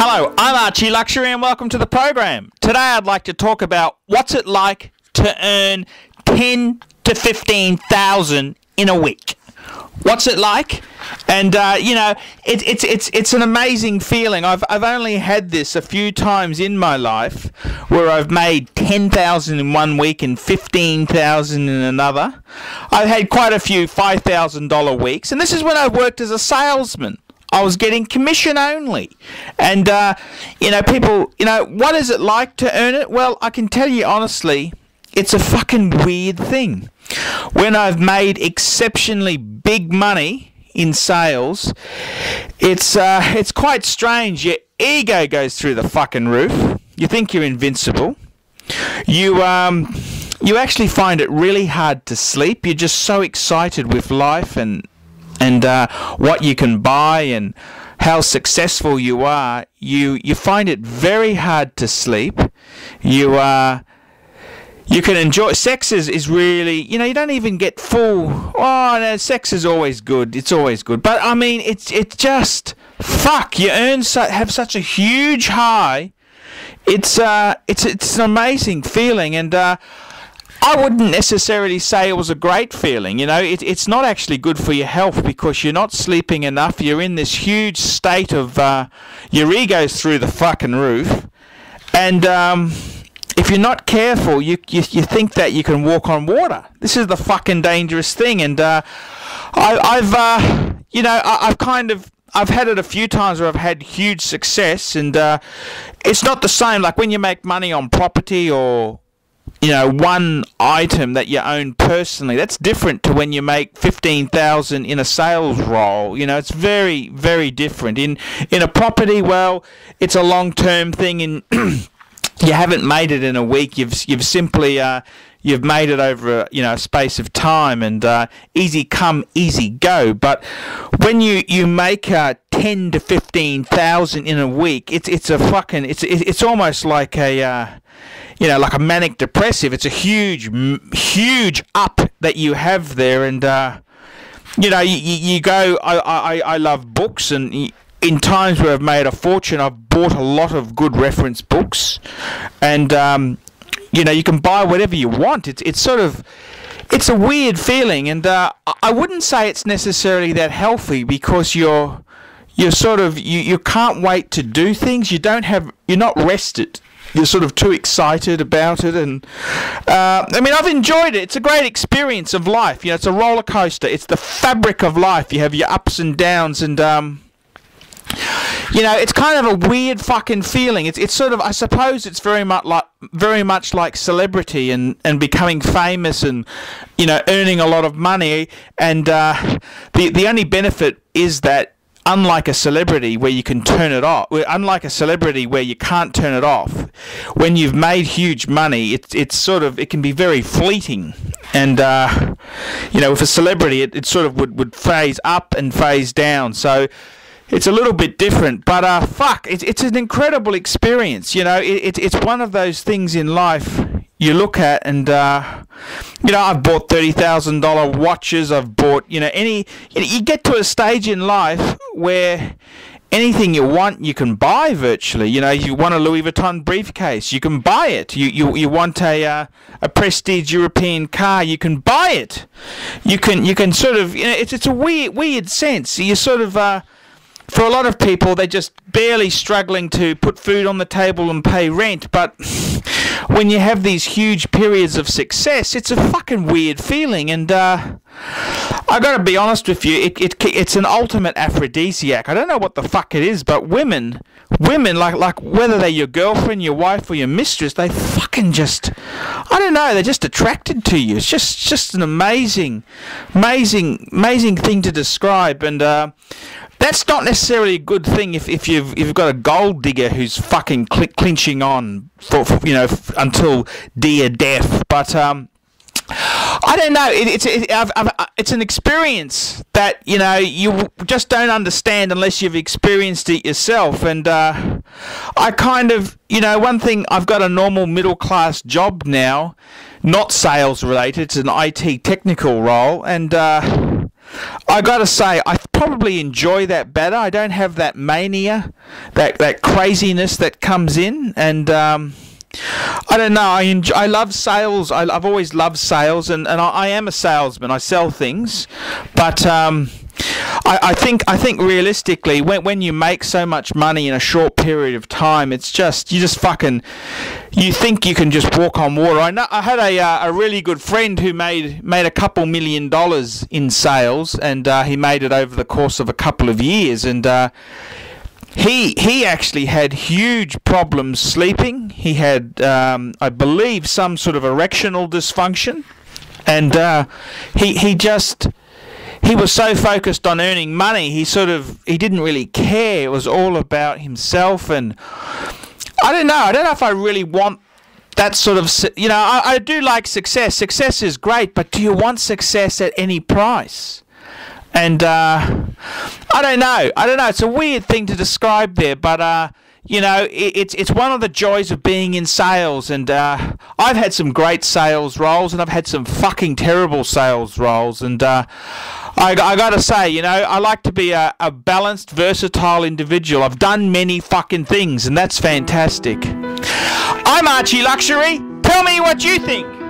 Hello, I'm ArchieLuxury and welcome to the program. Today I'd like to talk about what's it like to earn 10 to 15,000 in a week. What's it like? And it's an amazing feeling. I've only had this a few times in my life where I've made 10,000 in one week and 15,000 in another. I've had quite a few $5,000 weeks, and this is when I worked as a salesman. I was getting commission only. And, people, what is it like to earn it? Well, I can tell you honestly, it's a fucking weird thing. When I've made exceptionally big money in sales, it's quite strange. Your ego goes through the fucking roof. You think you're invincible. You actually find it really hard to sleep. You're just so excited with life and what you can buy and how successful you are. You find it very hard to sleep. You can enjoy sex is really, you don't even get full. Oh no, sex is always good. It's always good. But I mean, it's just fuck. You have such a huge high. It's an amazing feeling, and I wouldn't necessarily say it was a great feeling. It's not actually good for your health because you're not sleeping enough. You're in this huge state of your ego's through the fucking roof, and if you're not careful, you think that you can walk on water. This is the fucking dangerous thing, and I've had it a few times where I've had huge success, and it's not the same. Like when you make money on property or one item that you own personally, that's different to when you make 15,000 in a sales role. It's very, very different. In a property, well, it's a long-term thing, and you haven't made it in a week. You've simply you've made it over a space of time, and easy come, easy go. But when you make 10 to 15,000 in a week, it's almost like a like a manic depressive. It's a huge up that you have there, and you go. I love books, and in times where I've made a fortune, I've bought a lot of good reference books, and you can buy whatever you want. It's a weird feeling, and I wouldn't say it's necessarily that healthy because you can't wait to do things. You're not rested. You're sort of too excited about it, and I've enjoyed it. It's a great experience of life. It's a roller coaster. It's the fabric of life. You have your ups and downs, and it's kind of a weird fucking feeling. It's sort of, I suppose, it's very much like celebrity and becoming famous and earning a lot of money. And the only benefit is that, unlike a celebrity where you can turn it off, unlike a celebrity where you can't turn it off, when you've made huge money, it can be very fleeting. And with a celebrity, it sort of would phase up and phase down. So it's a little bit different, but it's an incredible experience. It's one of those things in life you look at, and I've bought $30,000 watches. I've bought you get to a stage in life where anything you want you can buy virtually. You want a Louis Vuitton briefcase, you can buy it. You want a prestige European car, you can buy it. You can sort of it's a weird sense. You sort of for a lot of people, they're just barely struggling to put food on the table and pay rent. But when you have these huge periods of success, it's a fucking weird feeling. And I got to be honest with you, it's an ultimate aphrodisiac. I don't know what the fuck it is, but women like whether they're your girlfriend, your wife, or your mistress, they fucking just, I don't know, they're just attracted to you. It's just an amazing thing to describe. And that's not necessarily a good thing if you've got a gold digger who's fucking clinching on for until dear death. But I don't know. It's an experience that you just don't understand unless you've experienced it yourself. And I kind of one thing, I've got a normal middle class job now, not sales related. It's an IT technical role, and I gotta say, I probably enjoy that better. I don't have that mania, that craziness that comes in, and I don't know. I love sales. I've always loved sales, and I am a salesman. I sell things, but I think realistically, when you make so much money in a short period of time, it's just you think you can just walk on water. I had a really good friend who made a couple $1 million in sales, and he made it over the course of a couple of years, and he actually had huge problems sleeping. He had, I believe, some sort of erectional dysfunction, and he was so focused on earning money, he didn't really care. It was all about himself, and I don't know if I really want that sort of, I do like success. Success is great, but do you want success at any price? And I don't know. It's a weird thing to describe there, but it's one of the joys of being in sales. And I've had some great sales roles, and I've had some fucking terrible sales roles. And I gotta say, I like to be a balanced, versatile individual. I've done many fucking things, and that's fantastic. I'm Archie Luxury. Tell me what you think.